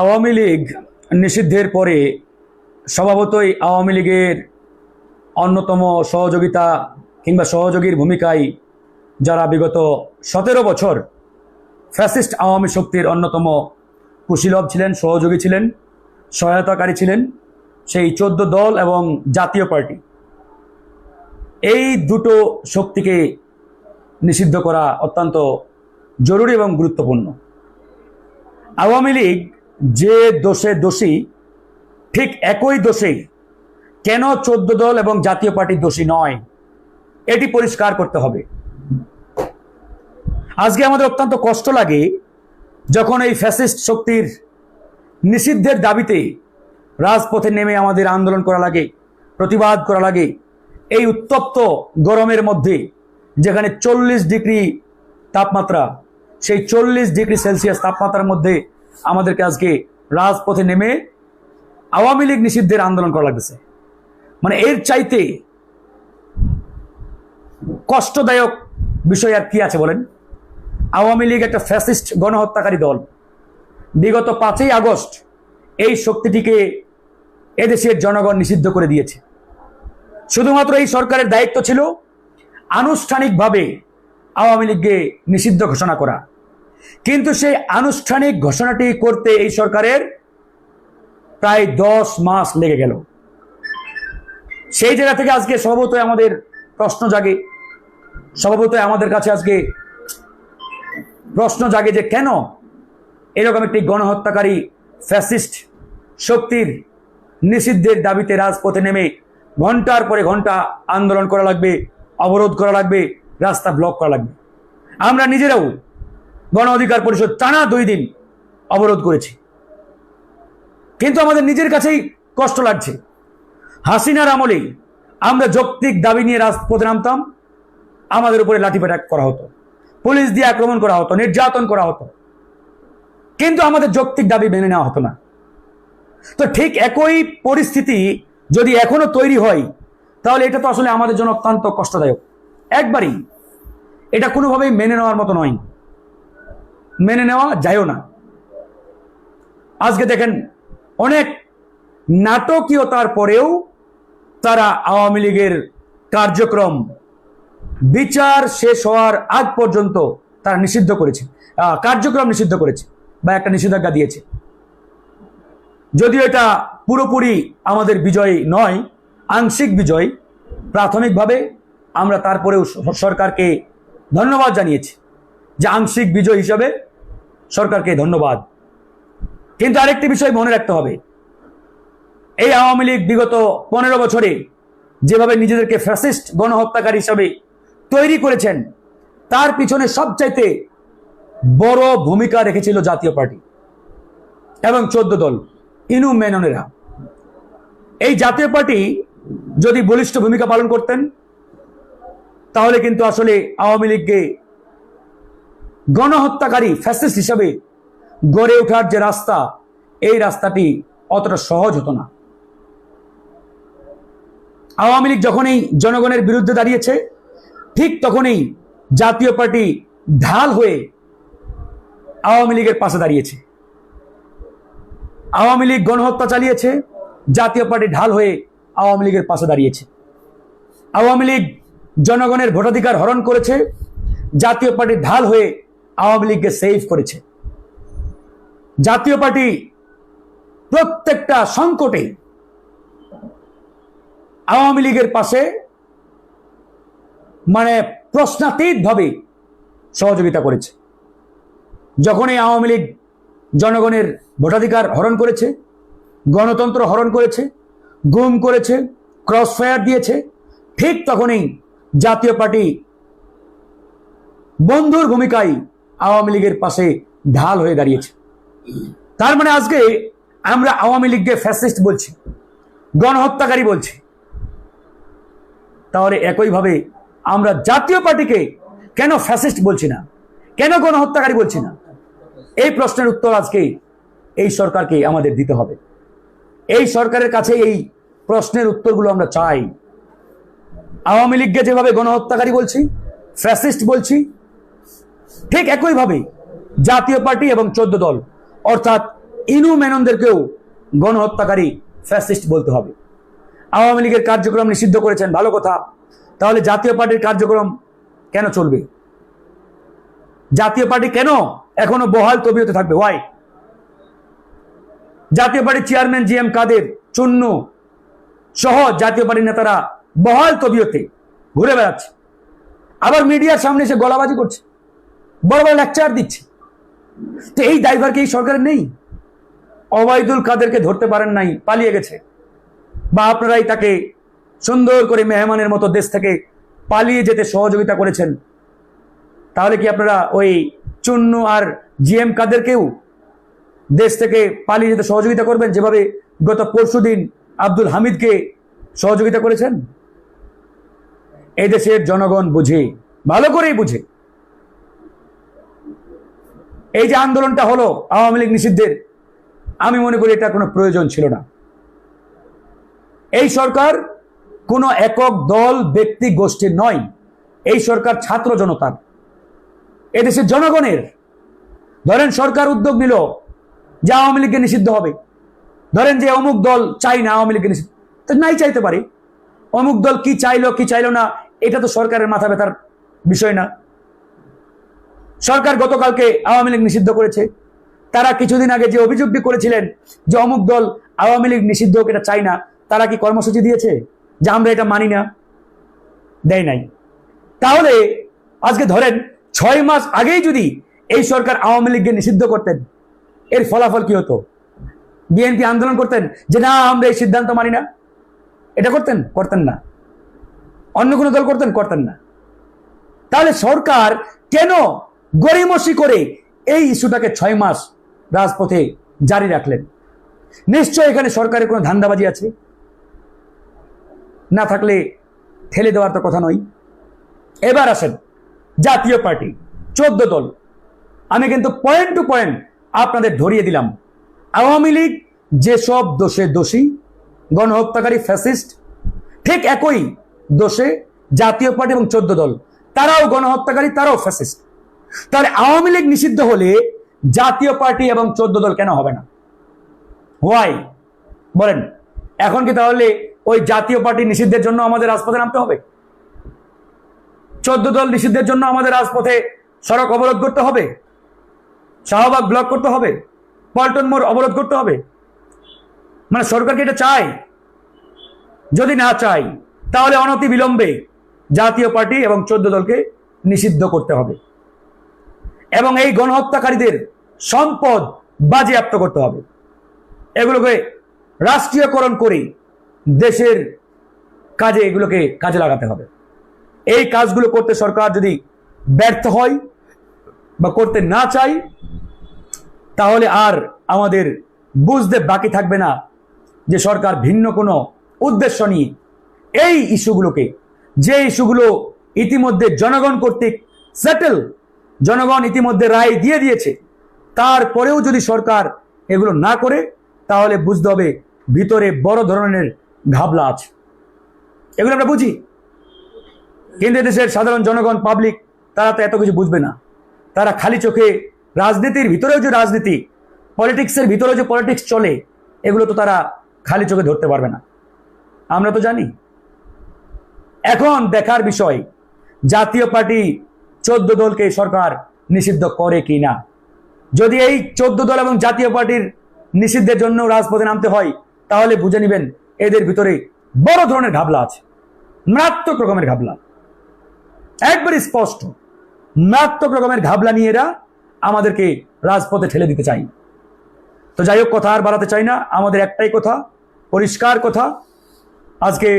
আওয়ামী লীগ নিষিদ্ধের পরে স্বভাবতই আওয়ামী লীগের অন্যতম সহযোগিতা কিংবা সহযোগীর ভূমিকায় যারা বিগত 17 বছর ফ্যাসিস্ট আওয়ামী শক্তির অন্যতম কুশীলব ছিলেন, সহযোগী ছিলেন, সহায়তাকারী ছিলেন, সেই 14 দল এবং জাতীয় পার্টি, এই দুটো শক্তিকে নিষিদ্ধ করা অত্যন্ত জরুরি এবং গুরুত্বপূর্ণ। আওয়ামী লীগ যে দোষে দোষী, ঠিক একই দোষে কেন 14 দল এবং জাতীয় পার্টি দোষী নয়, এটি পরিষ্কার করতে হবে। আজকে আমাদের অত্যন্ত কষ্ট লাগে যখন এই ফ্যাসিস্ট শক্তির নিষিদ্ধের দাবিতে রাজপথে নেমে আমাদের আন্দোলন করা লাগে, প্রতিবাদ করা লাগে। এই উত্তপ্ত গরমের মধ্যে যেখানে 40 ডিগ্রি তাপমাত্রা, সেই 40 ডিগ্রি সেলসিয়াস তাপমাত্রার মধ্যে আমাদেরকে আজকে রাজপথে নেমে আওয়ামী লীগ নিষিদ্ধের আন্দোলন করা লাগতেছে। মানে এর চাইতে কষ্টদায়ক বিষয় আর কি আছে বলেন? আওয়ামী লীগ একটা ফ্যাসিস্ট গণহত্যাকারী দল। বিগত 5ই আগস্ট এই শক্তিটিকে এদেশের জনগণ নিষিদ্ধ করে দিয়েছে। শুধুমাত্র এই সরকারের দায়িত্ব ছিল আনুষ্ঠানিকভাবে আওয়ামী লীগকে নিষিদ্ধ ঘোষণা করা, কিন্তু সেই আনুষ্ঠানিক ঘোষণাটি করতে এই সরকারের প্রায় 10 মাস লেগে গেল। সেই জায়গা থেকে আজকে স্বভাবতই আমাদের প্রশ্ন জাগে, আমাদের কাছে আজকে প্রশ্ন জাগে যে কেন এরকম একটি গণহত্যাকারী ফ্যাসিস্ট শক্তির নিষিদ্ধের দাবিতে রাজপথে নেমে ঘন্টার পরে ঘন্টা আন্দোলন করা লাগবে, অবরোধ করা লাগবে, রাস্তা ব্লক করা লাগবে। আমরা নিজেরাও গণ অধিকার পরিষদ টানা 2 দিন অবরোধ করেছি, কিন্তু আমাদের নিজের কাছেই কষ্ট লাগছে। হাসিনার আমলে আমরা যৌক্তিক দাবি নিয়ে রাজপথে নামতাম, আমাদের উপরে লাঠিপেটা করা হতো, পুলিশ দিয়ে আক্রমণ করা হতো, নির্যাতন করা হতো, কিন্তু আমাদের যৌক্তিক দাবি মেনে নেওয়া হতো না। তো ঠিক একই পরিস্থিতি যদি এখনো তৈরি হয়, তাহলে এটা তো আসলে আমাদের জন্য অত্যন্ত কষ্টদায়ক। একবারই এটা কোনোভাবেই মেনে নেওয়ার মতো নয়, মেনে নেওয়া যায়ও না। আজকে দেখেন, অনেক নাটকীয়তার পরেও তারা আওয়ামী লীগের কার্যক্রম বিচার শেষ হওয়ার আগ পর্যন্ত তারা নিষিদ্ধ করেছে, কার্যক্রম নিষিদ্ধ করেছে বা একটা নিষেধাজ্ঞা দিয়েছে। যদিও এটা পুরোপুরি আমাদের বিজয় নয়, আংশিক বিজয়। প্রাথমিকভাবে আমরা তারপরেও সরকারকে ধন্যবাদ জানিয়েছি, যে আংশিক বিজয় হিসাবে সরকারকে ধন্যবাদ। কিন্তু আরেকটি বিষয় মনে রাখতে হবে, এই আওয়ামী লীগ বিগত 15 বছরে যেভাবে নিজেদেরকে ফ্যাসিস্ট গণহত্যাকারী হিসাবে তৈরি করেছেন, তার পিছনে সবচাইতে বড় ভূমিকা রেখেছিল জাতীয় পার্টি এবং 14 দল ইনু মেননেরা। এই জাতীয় পার্টি যদি বলিষ্ঠ ভূমিকা পালন করতেন, তাহলে কিন্তু আসলে আওয়ামী লীগকে গণহত্যাকারী ফ্যাসিস্ট হিসাবে গড়ে ওঠার যে রাস্তা, এই রাস্তাটি অতটা সহজ হতো না। আওয়ামী লীগ যখনই জনগণের বিরুদ্ধে দাঁড়িয়েছে, ঠিক তখনই জাতীয় পার্টি ঢাল হয়ে আওয়ামী লীগের পাশে দাঁড়িয়েছে। আওয়ামী লীগ গণহত্যা চালিয়েছে, জাতীয় পার্টি ঢাল হয়ে আওয়ামী লীগের পাশে দাঁড়িয়েছে। আওয়ামী লীগ জনগণের ভোটাধিকার হরণ করেছে, জাতীয় পার্টি ঢাল হয়ে আওয়ামী লীগকে সেভ করেছে। জাতীয় পার্টি প্রত্যেকটা সংকটে আওয়ামী লীগের পাশে প্রশ্নাতীতভাবে সহযোগিতা করেছে। যখনই আওয়ামী লীগ জনগণের ভোটাধিকার হরণ করেছে, গণতন্ত্র হরণ করেছে, গুম করেছে, ক্রস ফায়ার দিয়েছে, ঠিক তখনই জাতীয় পার্টি বন্ধুর ভূমিকায় আওয়ামী লীগের পাশে ঢাল হয়ে দাঁড়িয়েছে। তার মানে আজকে আমরা আওয়ামী লীগকে ফ্যাসিস্ট বলছি, গণহত্যাকারী বলছি, তাহলে একইভাবে আমরা জাতীয় পার্টিকে কেন ফ্যাসিস্ট বলছি না, কেন গণহত্যাকারী বলছি না? এই প্রশ্নের উত্তর আজকে এই সরকারকে আমাদের দিতে হবে। এই সরকারের কাছে এই প্রশ্নের উত্তরগুলো আমরা চাই। আওয়ামী লীগকে যেভাবে গণহত্যাকারী বলছি, ফ্যাসিস্ট বলছি, ঠিক একইভাবে জাতীয় পার্টি এবং 14 দল অর্থাৎ ইনু মেননদেরকেও গণহত্যাকারী ফ্যাসিস্ট বলতে হবে। আওয়ামী লীগের কার্যক্রম নিষিদ্ধ করেছেন, ভালো কথা। তাহলে জাতীয় পার্টির কার্যক্রম কেন চলবে? জাতীয় পার্টি কেন এখনো বহাল তবিয়তে থাকবে? ওয়াই? জাতীয় পার্টির চেয়ারম্যান জি এম কাদের, চুন্নু সহ জাতীয় পার্টির নেতারা বহাল তবিয়তে ঘুরে বেড়াচ্ছে, আবার মিডিয়ার সামনে এসে গলাবাজি করছে, বড় বড় লেকচার দিচ্ছে। তো এই দায়ভার কি এই সরকারের নেই? ওবায়দুল কাদেরকে ধরতে পারেন নাই, পালিয়ে গেছে, বা আপনারাই তাকে সুন্দর করে মেহমানের মতো দেশ থেকে পালিয়ে যেতে সহযোগিতা করেছেন। তাহলে কি আপনারা ওই চুন্নু আর জি এম কাদেরকেও দেশ থেকে পালিয়ে যেতে সহযোগিতা করবেন, যেভাবে গত পরশুদিন আব্দুল হামিদকে সহযোগিতা করেছেন? এই দেশের জনগণ বুঝে, ভালো করেই বুঝে। এই যে আন্দোলনটা হলো আওয়ামী লীগ নিষিদ্ধের, আমি মনে করি এটা কোনো প্রয়োজন ছিল না। এই সরকার কোনো একক দল ব্যক্তি গোষ্ঠীর নয়, এই সরকার ছাত্র জনতার, এদেশের জনগণের। ধরেন সরকার উদ্যোগ নিল যে আওয়ামী লীগকে নিষিদ্ধ হবে, ধরেন যে অমুক দল চাই না আওয়ামী লীগকে নিষিদ্ধ, তো নাই চাইতে পারে। অমুক দল কি চাইলো কি চাইলো না এটা তো সরকারের মাথা ব্যথার বিষয় না। সরকার গতকালকে আওয়ামী লীগ নিষিদ্ধ করেছে, তারা কিছুদিন আগে যে অভিযোগটি করেছিলেন যে অমুক দল আওয়ামী লীগ নিষিদ্ধ হোক এটা চাই না, তারা কি কর্মসূচি দিয়েছে যে আমরা এটা মানি না? দেয় নাই। তাহলে আজকে ধরেন 6 মাস আগেই যদি এই সরকার আওয়ামী লীগকে নিষিদ্ধ করতেন, এর ফলাফল কি হতো? বিএনপি আন্দোলন করতেন যে না আমরা এই সিদ্ধান্ত মানি না, এটা করতেন? করতেন না। অন্য কোনো দল করতেন? করতেন না। তাহলে সরকার কেন গড়িমসি করে এই ইস্যুটাকে 6 মাস রাজপথে জারি রাখলেন? নিশ্চয় এখানে সরকারের কোনো ধান্দাবাজি আছে, না থাকলে ঠেলে দেওয়ার তো কথা নয়। এবার আসেন জাতীয় পার্টি 14 দল, আমি কিন্তু পয়েন্ট টু পয়েন্ট আপনাদের ধরিয়ে দিলাম। আওয়ামী লীগ যেসব দোষে দোষী, গণহত্যাকারী ফ্যাসিস্ট, ঠিক একই দোষে জাতীয় পার্টি এবং 14 দল, তারাও গণহত্যাকারী, তারাও ফ্যাসিস্ট। তাহলে আওয়ামী লীগ নিষিদ্ধ হলে জাতীয় পার্টি এবং 14 দল কেন হবে না? হোয়াই বলেন? এখন কি তাহলে ওই জাতীয় পার্টি নিষিদ্ধের জন্য আমাদের রাজপথে নামতে হবে? 14 দল নিষিদ্ধের জন্য আমাদের রাজপথে সড়ক অবরোধ করতে হবে, শাহবাগ ব্লক করতে হবে, পল্টন মোড় অবরোধ করতে হবে? মানে সরকারকে এটা চায়? যদি না চাই তাহলে অনতি বিলম্বে জাতীয় পার্টি এবং 14 দলকে নিষিদ্ধ করতে হবে এবং এই গণহত্যাকারীদের সম্পদ বাজেয়াপ্ত করতে হবে। এগুলোকে রাষ্ট্রীয়করণ করে দেশের কাজে এগুলোকে কাজে লাগাতে হবে। এই কাজগুলো করতে সরকার যদি ব্যর্থ হয় বা করতে না চাই, তাহলে আর আমাদের বুঝতে বাকি থাকবে না যে সরকার ভিন্ন কোনো উদ্দেশ্য নিয়ে এই ইস্যুগুলোকে, যে ইস্যুগুলো ইতিমধ্যে জনগণ কর্তৃক সেটেল, জনগণ ইতিমধ্যে রায় দিয়ে দিয়েছে, তারপরেও যদি সরকার এগুলো না করে, তাহলে বুঝতে হবে ভিতরে বড় ধরনের ঘাবলা আছে। এগুলো আমরা বুঝি, কিন্তু দেশের সাধারণ জনগণ, পাবলিক, তারা তো এত কিছু বুঝবে না। তারা খালি চোখে রাজনীতির ভিতরেও যে রাজনীতি, পলিটিক্সের ভিতরেও যে পলিটিক্স চলে, এগুলো তো তারা খালি চোখে ধরতে পারবে না। আমরা তো জানি। এখন দেখার বিষয় জাতীয় পার্টি 14 দলকে সরকার নিষিদ্ধ করে কি না। যদি এই 14 দল এবং জাতীয় পার্টির নিষিদ্ধের জন্য রাজপথে নামতে হয়, তাহলে বুঝে নেবেন এদের ভিতরে বড় ধরনের ঘাবলা আছে, মারাত্মক রকমের ঘাবলা, একবারে স্পষ্ট মারাত্মক রকমের ঘাবলা নিয়ে এরা আমাদেরকে রাজপথে ঠেলে দিতে চাই। তো যাই হোক, কথা আর বাড়াতে চাই না। আমাদের একটাই কথা, পরিষ্কার কথা, আজকে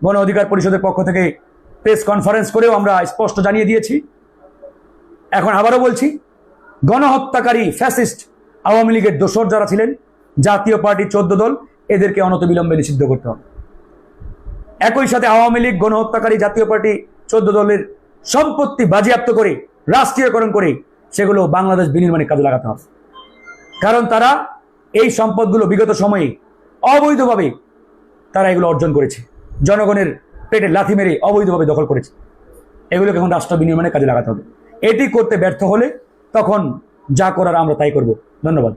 গণ অধিকার পরিষদের পক্ষ থেকে প্রেস কনফারেন্স করেও আমরা স্পষ্ট জানিয়ে দিয়েছি। এখন আবারও বলছি, গণহত্যাকারী ফ্যাসিস্ট আওয়ামী লীগের দোসর যারা ছিলেন, জাতীয় পার্টি 14 দল, এদেরকে অনতিবিলম্বে নিষিদ্ধ করতে হবে। একই সাথে আওয়ামী লীগ, গণহত্যাকারী জাতীয় পার্টি 14 দলের সম্পত্তি বাজেয়াপ্ত করে রাষ্ট্রীয়করণ করে সেগুলো বাংলাদেশ বিনির্মাণের কাজে লাগাতে হবে। কারণ তারা এই সম্পদগুলো বিগত সময়ে অবৈধভাবে তারা এগুলো অর্জন করেছে, জনগণের পেটে লাথি মেরে অবৈধভাবে দখল করেছে। এগুলোকে এখন রাষ্ট্র বিনির্মাণের কাজে লাগাতে হবে। এটি করতে ব্যর্থ হলে তখন যা করার আমরা তাই করব। ধন্যবাদ।